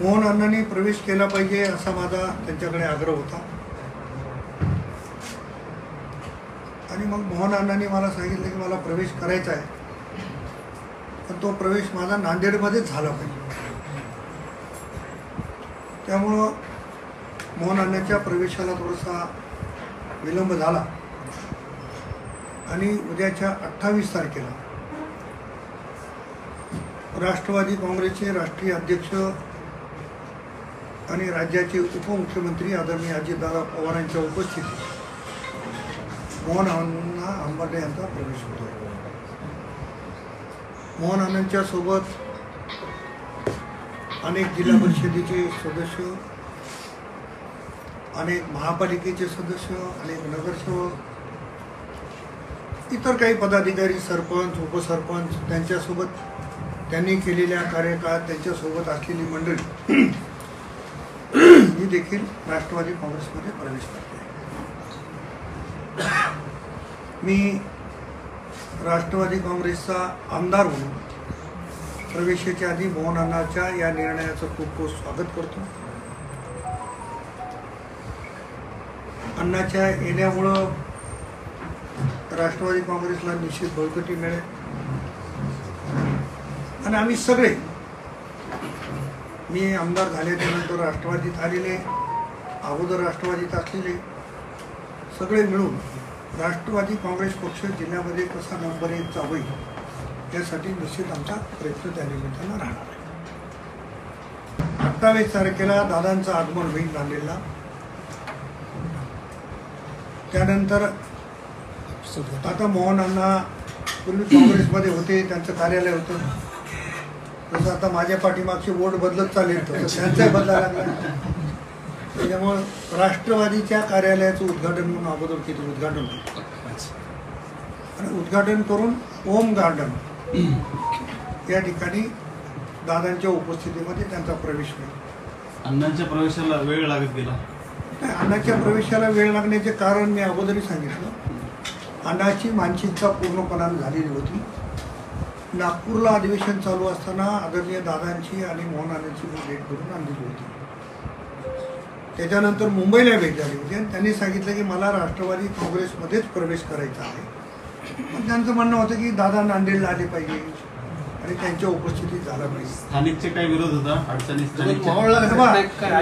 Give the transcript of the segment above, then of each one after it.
मोहन अण्णांनी प्रवेश केला पाहिजे असा माझा त्यांच्याकडे आग्रह होता। आणि मग मोहन अण्णांनी मला सांगितलं की मला प्रवेश करायचा आहे, पण तो प्रवेश माझा नांदेडमध्येच झाला पाहिजे। त्यामुळं मोहन अण्णांच्या प्रवेशाला थोडासा विलंब झाला आणि उद्याच्या 28 तारखेला राष्ट्रवादी काँग्रेसचे राष्ट्रीय अध्यक्ष आणि राज्याचे उपमुख्यमंत्री आदरणीय अजितदादा पवारांच्या उपस्थितीत मोहन अण्णा अंबर्डे यांचा प्रवेश होतो। मोहन अण्णांच्या सोबत अनेक जिल्हा परिषदेचे सदस्य, अनेक महापालिकेचे सदस्य, अनेक नगरसेवक, इतर काही पदाधिकारी, सरपंच, उपसरपंच, त्यांच्यासोबत त्यांनी केलेल्या कार्यकाळात त्यांच्यासोबत असलेली मंडळी ही देखील राष्ट्रवादी काँग्रेसमध्ये प्रवेश करते। मी राष्ट्रवादी काँग्रेसचा आमदार म्हणून प्रवेशाच्या आधी मोहन अण्णांच्या या निर्णयाचं खूप खूप स्वागत करतो। अण्णाच्या येण्यामुळं राष्ट्रवादी काँग्रेसला निश्चित बळकटी मिळेल आणि आम्ही सगळे, मी आमदार झाल्याच्यानंतर राष्ट्रवादीत आलेले, अगोदर राष्ट्रवादीत असलेले सगळे मिळून राष्ट्रवादी काँग्रेस पक्ष जिल्ह्यामध्ये कसा नंबर 1 चा होईल यासाठी निश्चित आमचा प्रयत्न त्या निमित्तानं राहणार आहे। 28 तारखेला दादांचं आगमन होईल नांदेडला। त्यानंतर आता मोहन अण्णा पूर्वी काँग्रेसमध्ये होते, त्यांचं कार्यालय होतं, जसं आता माझ्या पाठीमागचे वोट बदलत चालेल तसं त्यांचाही बदला लागला। त्याच्यामुळं राष्ट्रवादीच्या कार्यालयाचं उद्घाटन म्हणून अगोदर तिथे उद्घाटन होतं आणि उद्घाटन करून ओम गार्डन या ठिकाणी दादांच्या उपस्थितीमध्ये त्यांचा प्रवेश होईल। अण्णांच्या प्रवेशाला वेळ लागत गेला नाही, अण्णाच्या प्रवेशाला वेळ लागण्याचे कारण मी अगोदरही सांगितलं। अण्णाची मानसिकता पूर्णपणाने झालेली होती। नागपूरला अधिवेशन चालू असताना आदरणीय दादांची आणि मोहन अण्णांची भेट करून आणलेली होती। त्याच्यानंतर मुंबईला भेट झाली होती आणि त्यांनी सांगितलं की मला राष्ट्रवादी काँग्रेसमध्येच प्रवेश करायचा आहे। पण त्यांचं म्हणणं होतं की दादा नांदेडला आले पाहिजे आणि त्यांच्या उपस्थितीत झाला पाहिजे। स्थानिकचे काही विरोध होता, अडचणी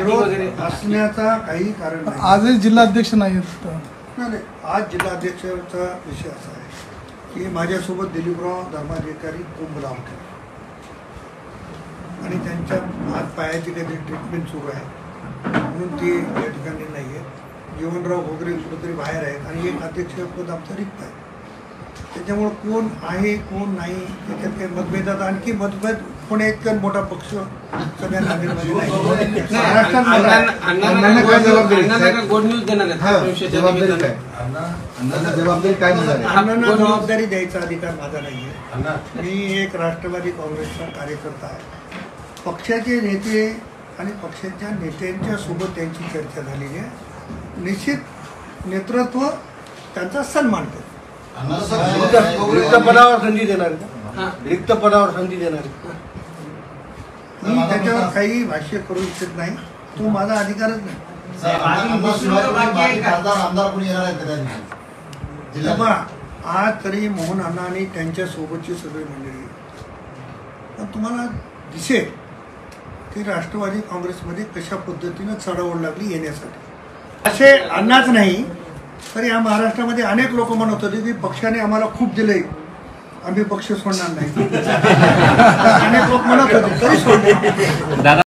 विरोध असण्याचा काही कारण नाही। आजही जिल्हाध्यक्ष नाही आहेत। नाही, आज जिल्हाध्यक्षाचा विषय असा आहे की माझ्यासोबत दिलीपराव धर्माधिकारी कुंभला होते आणि त्यांच्या हात पायाची काहीतरी ट्रीटमेंट सुरू आहे म्हणून ते या ठिकाणी नाही आहे। जीवनराव घोगरे कुठेतरी बाहेर आहेत आणि एक अध्यक्षपद आमचं रिक्त आहे। त्याच्यामुळं कोण आहे कोण नाही त्याच्यात काही मतभेदात, आणखी मतभेद पुणे इतका मोठा पक्ष सगळ्या नांदेडमध्ये नाही। जबाबदारी द्यायचा अधिकार माझा नाही आहे। मी एक राष्ट्रवादी काँग्रेसचा कार्यकर्ता आहे। पक्षाचे नेते आणि पक्षाच्या नेत्यांच्या सोबत त्यांची चर्चा झालेली आहे। निश्चित नेतृत्व त्यांचा सन्मान करतो। रिक्त पदावर संधी देणार, रिक्त पदावर संधी देणार, मी त्याच्यावर काही भाष्य करू इच्छित नाही, तो माझा अधिकारच नाही। आज तरी मोहन अण्णा आणि त्यांच्या सोबतची सगळी मंडळी, पण तुम्हाला दिसेल की राष्ट्रवादी काँग्रेसमध्ये कशा पद्धतीनं चढाओढ लागली येण्यासाठी। असे अण्णाच नाही तर या महाराष्ट्रामध्ये अनेक लोक म्हणत होते की पक्षाने आम्हाला खूप दिले, आम्ही पक्ष सोडणार नाही। अनेक लोक म्हणत होते तरी सोडले।